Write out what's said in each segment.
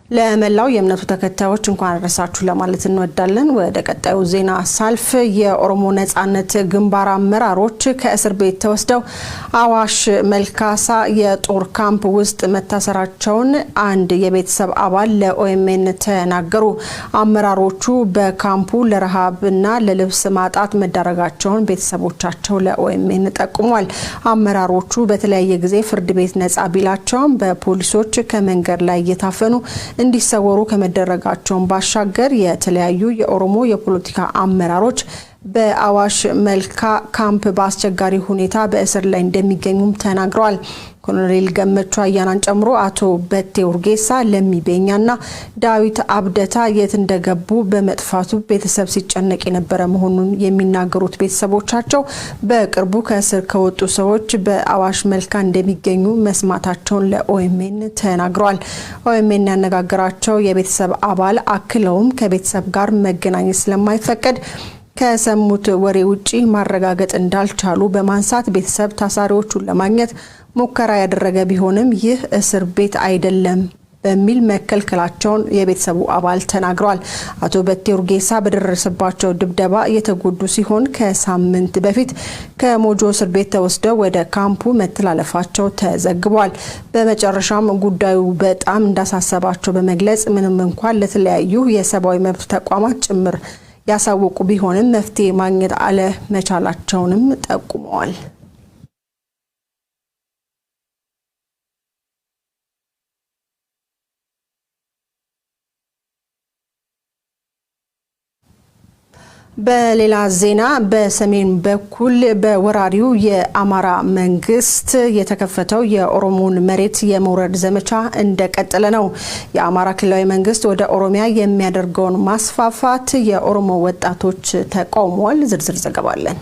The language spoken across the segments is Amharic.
ለመላው የእምነቱ ተከታዮች እንኳን አደረሳችሁ ለማለት እንወዳለን። ወደ ቀጣዩ ዜና ሳልፍ የኦሮሞ ነጻነት ግንባር አመራሮች ከእስር ቤት ተወስደው አዋሽ መልካሳ የጦር ካምፕ ውስጥ መታሰራቸውን አንድ የቤተሰብ አባል ለኦኤምኤን ተናገሩ። አመራሮቹ በካምፑ ለረሃብና ለልብስ ማጣት መዳረጋቸውን ቤተሰቦቻቸው ለኦኤምኤን ጠቁሟል። አመራሮቹ በተለያየ ጊዜ ፍርድ ቤት ነጻ ቢላቸውም በፖሊሶች ከመንገድ ላይ እየታፈኑ እንዲሰወሩ ከመደረጋቸው ባሻገር የተለያዩ የኦሮሞ የፖለቲካ አመራሮች በአዋሽ መልካ ካምፕ በአስቸጋሪ ሁኔታ በእስር ላይ እንደሚገኙም ተናግረዋል። ኮሎኔል ገመቹ አያናን ጨምሮ አቶ በቴ ኡርጌሳ ለሚቤኛና ዳዊት አብደታ የት እንደገቡ በመጥፋቱ ቤተሰብ ሲጨነቅ የነበረ መሆኑን የሚናገሩት ቤተሰቦቻቸው በቅርቡ ከእስር ከወጡ ሰዎች በአዋሽ መልካ እንደሚገኙ መስማታቸውን ለኦኤምኤን ተናግረዋል። ኦኤምኤን ያነጋገራቸው የቤተሰብ አባል አክለውም ከቤተሰብ ጋር መገናኘት ስለማይፈቀድ ከሰሙት ወሬ ውጪ ማረጋገጥ እንዳልቻሉ በማንሳት ቤተሰብ ታሳሪዎቹን ለማግኘት ሙከራ ያደረገ ቢሆንም ይህ እስር ቤት አይደለም በሚል መከልከላቸውን የቤተሰቡ አባል ተናግረዋል። አቶ በቴ ኡርጌሳ በደረሰባቸው ድብደባ የተጎዱ ሲሆን ከሳምንት በፊት ከሞጆ እስር ቤት ተወስደው ወደ ካምፑ መተላለፋቸው ተዘግቧል። በመጨረሻም ጉዳዩ በጣም እንዳሳሰባቸው በመግለጽ ምንም እንኳን ለተለያዩ የሰብአዊ መብት ተቋማት ጭምር ያሳወቁ ቢሆንም መፍትሄ ማግኘት አለመቻላቸውንም ጠቁመዋል። በሌላ ዜና በሰሜን በኩል በወራሪው የአማራ መንግስት የተከፈተው የኦሮሞን መሬት የመውረድ ዘመቻ እንደቀጠለ ነው። የአማራ ክልላዊ መንግስት ወደ ኦሮሚያ የሚያደርገውን ማስፋፋት የኦሮሞ ወጣቶች ተቃውሟል። ዝርዝር ዘገባ አለን።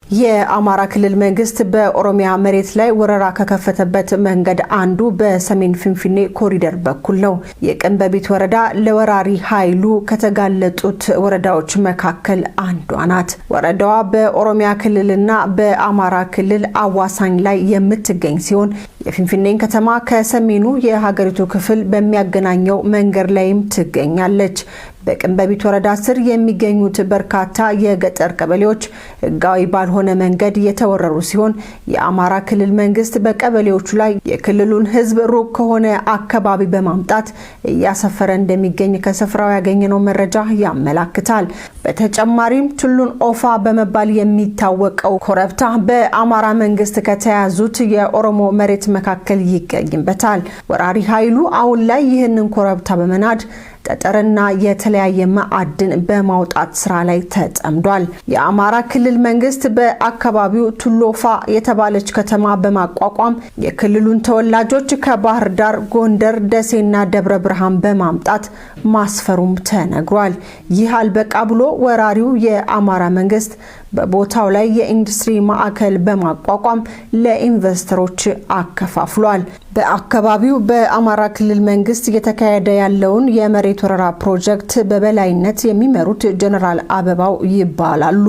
የአማራ ክልል መንግስት በኦሮሚያ መሬት ላይ ወረራ ከከፈተበት መንገድ አንዱ በሰሜን ፍንፍኔ ኮሪደር በኩል ነው። የቀንበቢት ወረዳ ለወራሪ ኃይሉ ከተጋለጡት ወረዳዎች መካከል አንዷ ናት። ወረዳዋ በኦሮሚያ ክልልና በአማራ ክልል አዋሳኝ ላይ የምትገኝ ሲሆን የፍንፍኔን ከተማ ከሰሜኑ የሀገሪቱ ክፍል በሚያገናኘው መንገድ ላይም ትገኛለች። በቀንበቢት ወረዳ ስር የሚገኙት በርካታ የገጠር ቀበሌዎች ህጋዊ ባልሆነ መንገድ የተወረሩ ሲሆን የአማራ ክልል መንግስት በቀበሌዎቹ ላይ የክልሉን ህዝብ ሩቅ ከሆነ አካባቢ በማምጣት እያሰፈረ እንደሚገኝ ከስፍራው ያገኘነው መረጃ ያመላክታል። በተጨማሪም ቱሉን ኦፋ በመባል የሚታወቀው ኮረብታ በአማራ መንግስት ከተያዙት የኦሮሞ መሬት መካከል ይገኝበታል። ወራሪ ኃይሉ አሁን ላይ ይህንን ኮረብታ በመናድ ጠጠርና የተለያየ ማዕድን በማውጣት ስራ ላይ ተጠምዷል። የአማራ ክልል መንግስት በአካባቢው ቱሎፋ የተባለች ከተማ በማቋቋም የክልሉን ተወላጆች ከባህር ዳር፣ ጎንደር፣ ደሴና ደብረ ብርሃን በማምጣት ማስፈሩም ተነግሯል። ይህ አልበቃ ብሎ ወራሪው የአማራ መንግስት በቦታው ላይ የኢንዱስትሪ ማዕከል በማቋቋም ለኢንቨስተሮች አከፋፍሏል። በአካባቢው በአማራ ክልል መንግስት እየተካሄደ ያለውን የመሬት ወረራ ፕሮጀክት በበላይነት የሚመሩት ጀነራል አበባው ይባላሉ።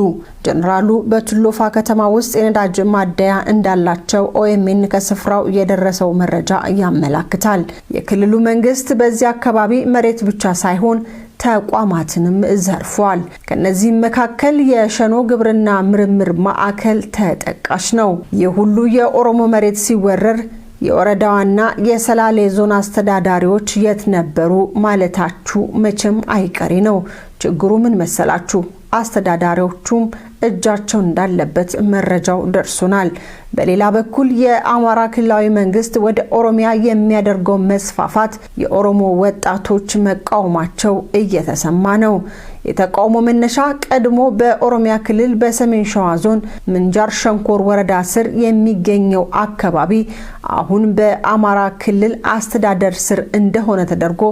ጀነራሉ በቱሎፋ ከተማ ውስጥ የነዳጅ ማደያ እንዳላቸው ኦኤምኤን ከስፍራው የደረሰው መረጃ ያመላክታል። የክልሉ መንግስት በዚህ አካባቢ መሬት ብቻ ሳይሆን ተቋማትንም ዘርፏል። ከነዚህም መካከል የሸኖ ግብርና ምርምር ማዕከል ተጠቃሽ ነው። የሁሉ የኦሮሞ መሬት ሲወረር የወረዳዋና የሰላሌ ዞን አስተዳዳሪዎች የት ነበሩ ማለታችሁ መቼም አይቀሬ ነው። ችግሩ ምን መሰላችሁ? አስተዳዳሪዎቹም እጃቸው እንዳለበት መረጃው ደርሶናል። በሌላ በኩል የአማራ ክልላዊ መንግስት ወደ ኦሮሚያ የሚያደርገው መስፋፋት የኦሮሞ ወጣቶች መቃወማቸው እየተሰማ ነው። የተቃውሞ መነሻ ቀድሞ በኦሮሚያ ክልል በሰሜን ሸዋ ዞን ምንጃር ሸንኮር ወረዳ ስር የሚገኘው አካባቢ አሁን በአማራ ክልል አስተዳደር ስር እንደሆነ ተደርጎ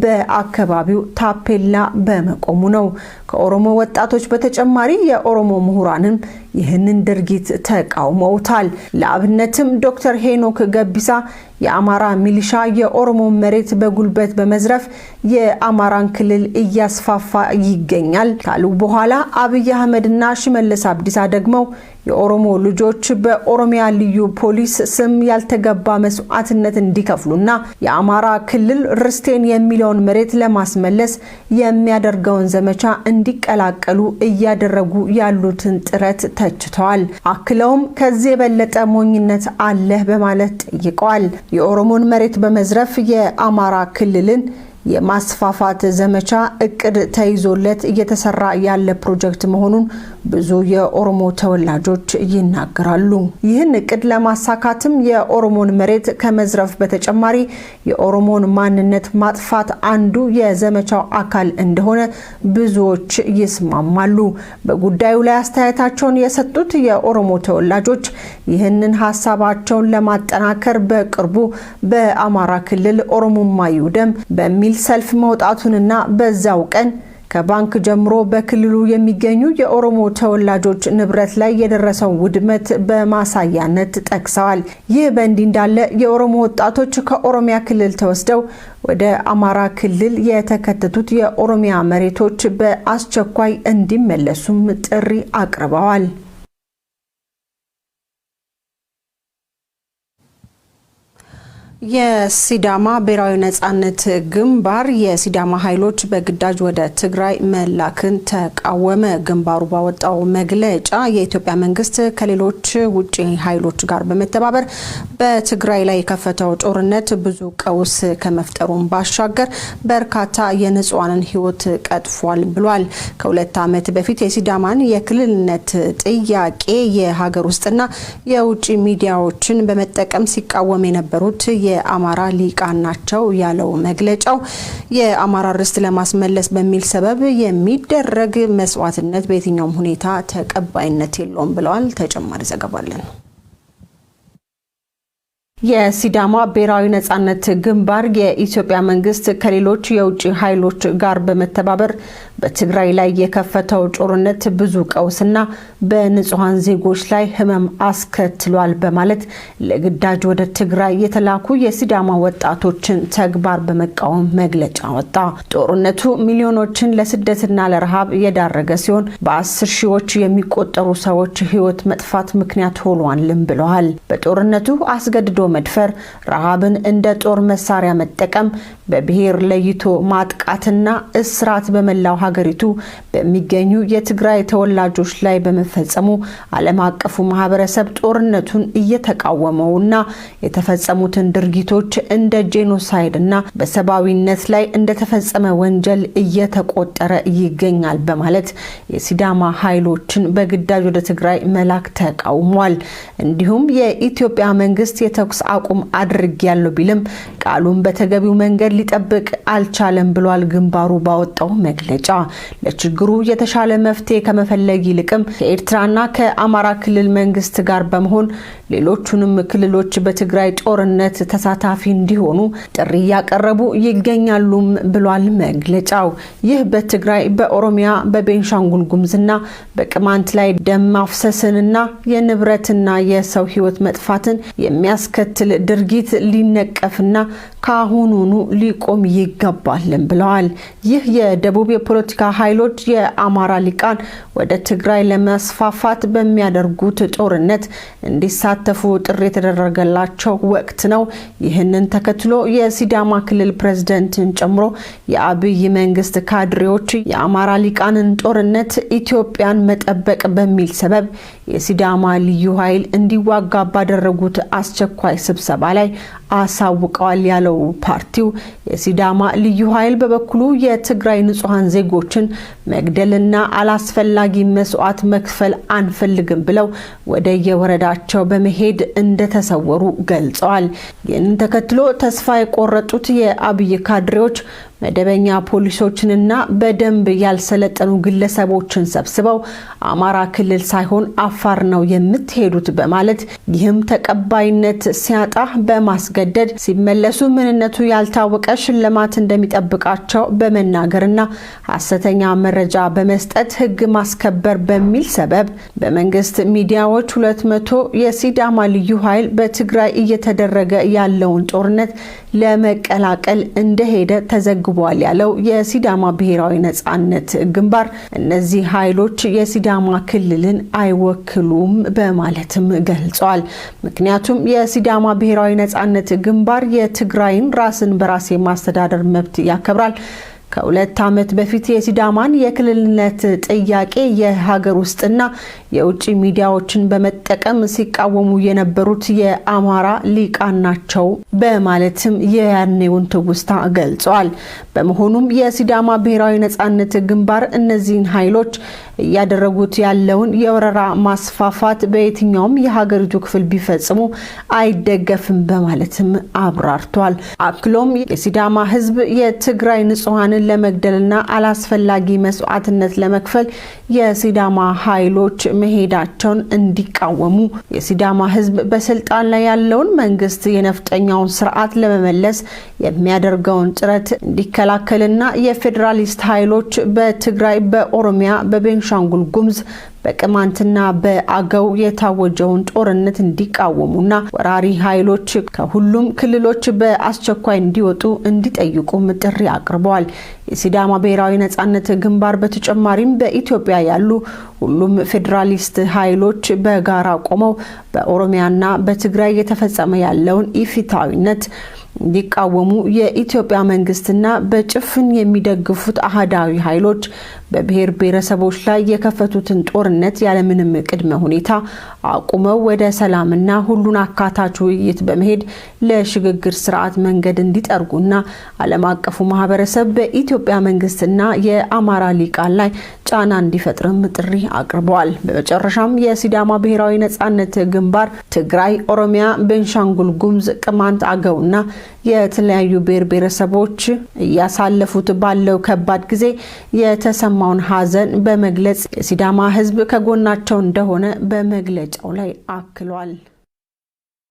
በአካባቢው ታፔላ በመቆሙ ነው። ከኦሮሞ ወጣቶች በተጨማሪ የኦሮሞ ምሁራንም ይህንን ድርጊት ተቃውመውታል። ለአብነትም ዶክተር ሄኖክ ገቢሳ የአማራ ሚሊሻ የኦሮሞ መሬት በጉልበት በመዝረፍ የአማራን ክልል እያስፋፋ ይገኛል ካሉ በኋላ አብይ አህመድና ሽመልስ አብዲሳ ደግሞ የኦሮሞ ልጆች በኦሮሚያ ልዩ ፖሊስ ስም ያልተገባ መስዋዕትነት እንዲከፍሉና የአማራ ክልል ርስቴን የሚለውን መሬት ለማስመለስ የሚያደርገውን ዘመቻ እንዲቀላቀሉ እያደረጉ ያሉትን ጥረት ተችተዋል። አክለውም ከዚህ የበለጠ ሞኝነት አለ በማለት ጠይቀዋል። የኦሮሞን መሬት በመዝረፍ የአማራ ክልልን የማስፋፋት ዘመቻ እቅድ ተይዞለት እየተሰራ ያለ ፕሮጀክት መሆኑን ብዙ የኦሮሞ ተወላጆች ይናገራሉ። ይህን እቅድ ለማሳካትም የኦሮሞን መሬት ከመዝረፍ በተጨማሪ የኦሮሞን ማንነት ማጥፋት አንዱ የዘመቻው አካል እንደሆነ ብዙዎች ይስማማሉ። በጉዳዩ ላይ አስተያየታቸውን የሰጡት የኦሮሞ ተወላጆች ይህንን ሐሳባቸውን ለማጠናከር በቅርቡ በአማራ ክልል ኦሮሞማ ይውደም በሚል ሰልፍ መውጣቱንና በዛው ቀን ከባንክ ጀምሮ በክልሉ የሚገኙ የኦሮሞ ተወላጆች ንብረት ላይ የደረሰው ውድመት በማሳያነት ጠቅሰዋል። ይህ በእንዲህ እንዳለ የኦሮሞ ወጣቶች ከኦሮሚያ ክልል ተወስደው ወደ አማራ ክልል የተከተቱት የኦሮሚያ መሬቶች በአስቸኳይ እንዲመለሱም ጥሪ አቅርበዋል። የሲዳማ ብሔራዊ ነጻነት ግንባር የሲዳማ ኃይሎች በግዳጅ ወደ ትግራይ መላክን ተቃወመ። ግንባሩ ባወጣው መግለጫ የኢትዮጵያ መንግስት ከሌሎች ውጪ ኃይሎች ጋር በመተባበር በትግራይ ላይ የከፈተው ጦርነት ብዙ ቀውስ ከመፍጠሩም ባሻገር በርካታ የንጹሃንን ሕይወት ቀጥፏል ብሏል። ከሁለት ዓመት በፊት የሲዳማን የክልልነት ጥያቄ የሀገር ውስጥና የውጪ ሚዲያዎችን በመጠቀም ሲቃወም የነበሩት የአማራ ሊቃን ናቸው ያለው መግለጫው የአማራ ርስት ለማስመለስ በሚል ሰበብ የሚደረግ መስዋዕትነት በየትኛውም ሁኔታ ተቀባይነት የለውም ብለዋል። ተጨማሪ ዘገባ አለን። የሲዳማ ብሔራዊ ነጻነት ግንባር የኢትዮጵያ መንግስት ከሌሎች የውጪ ኃይሎች ጋር በመተባበር በትግራይ ላይ የከፈተው ጦርነት ብዙ ቀውስና በንጹሃን ዜጎች ላይ ህመም አስከትሏል በማለት ለግዳጅ ወደ ትግራይ የተላኩ የሲዳማ ወጣቶችን ተግባር በመቃወም መግለጫ ወጣ። ጦርነቱ ሚሊዮኖችን ለስደትና ለረሃብ የዳረገ ሲሆን በ10 ሺዎች የሚቆጠሩ ሰዎች ህይወት መጥፋት ምክንያት ሆኗልም ብለዋል። በጦርነቱ አስገድዶ መድፈር፣ ረሃብን እንደ ጦር መሳሪያ መጠቀም፣ በብሔር ለይቶ ማጥቃትና እስራት በመላው ሀገሪቱ በሚገኙ የትግራይ ተወላጆች ላይ በመፈጸሙ ዓለም አቀፉ ማህበረሰብ ጦርነቱን እየተቃወመውና የተፈጸሙትን ድርጊቶች እንደ ጄኖሳይድና በሰብአዊነት ላይ እንደተፈጸመ ወንጀል እየተቆጠረ ይገኛል በማለት የሲዳማ ኃይሎችን በግዳጅ ወደ ትግራይ መላክ ተቃውሟል። እንዲሁም የኢትዮጵያ መንግስት የተኩስ አቁም አድርጊያለሁ ቢልም ቃሉን በተገቢው መንገድ ሊጠብቅ አልቻለም ብሏል። ግንባሩ ባወጣው መግለጫ ለችግሩ የተሻለ መፍትሄ ከመፈለግ ይልቅም ከኤርትራና ከአማራ ክልል መንግስት ጋር በመሆን ሌሎቹንም ክልሎች በትግራይ ጦርነት ተሳታፊ እንዲሆኑ ጥሪ ያቀረቡ ይገኛሉም ብሏል መግለጫው። ይህ በትግራይ፣ በኦሮሚያ፣ በቤንሻንጉል ጉሙዝና በቅማንት ላይ ደም ማፍሰስንና የንብረትና የሰው ህይወት መጥፋትን የሚያስከትል ድርጊት ሊነቀፍና ካሁኑኑ ሊቆም ይገባልም ብለዋል። ይህ የደቡብ የፖለቲካ ኃይሎች የአማራ ሊቃን ወደ ትግራይ ለማስፋፋት በሚያደርጉት ጦርነት እንዲሳተፉ ጥሪ የተደረገላቸው ወቅት ነው። ይህንን ተከትሎ የሲዳማ ክልል ፕሬዝዳንትን ጨምሮ የአብይ መንግስት ካድሬዎች የአማራ ሊቃንን ጦርነት ኢትዮጵያን መጠበቅ በሚል ሰበብ የሲዳማ ልዩ ኃይል እንዲዋጋ ባደረጉት አስቸኳይ ስብሰባ ላይ አሳውቀዋል ያለው ፓርቲው የሲዳማ ልዩ ኃይል በበኩሉ የትግራይ ንጹሃን ዜጎችን መግደልና አላስፈላጊ መስዋዕት መክፈል አንፈልግም ብለው ወደ የወረዳቸው በመሄድ እንደተሰወሩ ገልጸዋል። ይህንን ተከትሎ ተስፋ የቆረጡት የአብይ ካድሬዎች መደበኛ ፖሊሶችንና በደንብ ያልሰለጠኑ ግለሰቦችን ሰብስበው አማራ ክልል ሳይሆን አፋር ነው የምትሄዱት በማለት ይህም ተቀባይነት ሲያጣ በማስገደድ ሲመለሱ ምንነቱ ያልታወቀ ሽልማት እንደሚጠብቃቸው በመናገርና ሐሰተኛ መረጃ በመስጠት ሕግ ማስከበር በሚል ሰበብ በመንግስት ሚዲያዎች 200 የሲዳማ ልዩ ኃይል በትግራይ እየተደረገ ያለውን ጦርነት ለመቀላቀል እንደሄደ ተዘግቧል ያለው የሲዳማ ብሔራዊ ነጻነት ግንባር እነዚህ ኃይሎች የሲዳማ ክልልን አይወክሉም በማለትም ገልጿል። ምክንያቱም የሲዳማ ብሔራዊ ነጻነት ግንባር የትግራይን ራስን በራስ የማስተዳደር መብት ያከብራል። ከሁለት ዓመት በፊት የሲዳማን የክልልነት ጥያቄ የሀገር ውስጥና የውጭ ሚዲያዎችን በመጠቀም ሲቃወሙ የነበሩት የአማራ ሊቃን ናቸው በማለትም የያኔውን ትውስታ ገልጸዋል። በመሆኑም የሲዳማ ብሔራዊ ነጻነት ግንባር እነዚህን ኃይሎች እያደረጉት ያለውን የወረራ ማስፋፋት በየትኛውም የሀገሪቱ ክፍል ቢፈጽሙ አይደገፍም በማለትም አብራርቷል። አክሎም የሲዳማ ሕዝብ የትግራይ ንጹሃን ለመግደልና አላስፈላጊ መስዋዕትነት ለመክፈል የሲዳማ ኃይሎች መሄዳቸውን እንዲቃወሙ የሲዳማ ሕዝብ በስልጣን ላይ ያለውን መንግስት የነፍጠኛውን ስርዓት ለመመለስ የሚያደርገውን ጥረት እንዲከላከልና የፌዴራሊስት ኃይሎች በትግራይ፣ በኦሮሚያ፣ በቤንሻንጉል ጉሙዝ፣ በቅማንትና በአገው የታወጀውን ጦርነት እንዲቃወሙና ወራሪ ኃይሎች ከሁሉም ክልሎች በአስቸኳይ እንዲወጡ እንዲጠይቁም ጥሪ አቅርበዋል። የሲዳማ ብሔራዊ ነጻነት ግንባር በተጨማሪም በኢትዮጵያ ያሉ ሁሉም ፌዴራሊስት ኃይሎች በጋራ ቆመው በኦሮሚያና በትግራይ የተፈጸመ ያለውን ኢፍትሐዊነት እንዲቃወሙ የኢትዮጵያ መንግስትና በጭፍን የሚደግፉት አህዳዊ ኃይሎች በብሔር ብሔረሰቦች ላይ የከፈቱትን ጦርነት ያለምንም ቅድመ ሁኔታ አቁመው ወደ ሰላምና ሁሉን አካታች ውይይት በመሄድ ለሽግግር ስርዓት መንገድ እንዲጠርጉና ዓለም አቀፉ ማህበረሰብ በኢትዮጵያ መንግስትና የአማራ ሊቃን ላይ ጫና እንዲፈጥርም ጥሪ አቅርበዋል። በመጨረሻም የሲዳማ ብሔራዊ ነጻነት ግንባር ትግራይ፣ ኦሮሚያ፣ ቤንሻንጉል ጉሙዝ፣ ቅማንት፣ አገውና የተለያዩ ብሔር ብሔረሰቦች እያሳለፉት ባለው ከባድ ጊዜ የተሰማውን ሐዘን በመግለጽ የሲዳማ ሕዝብ ከጎናቸው እንደሆነ በመግለጫው ላይ አክሏል።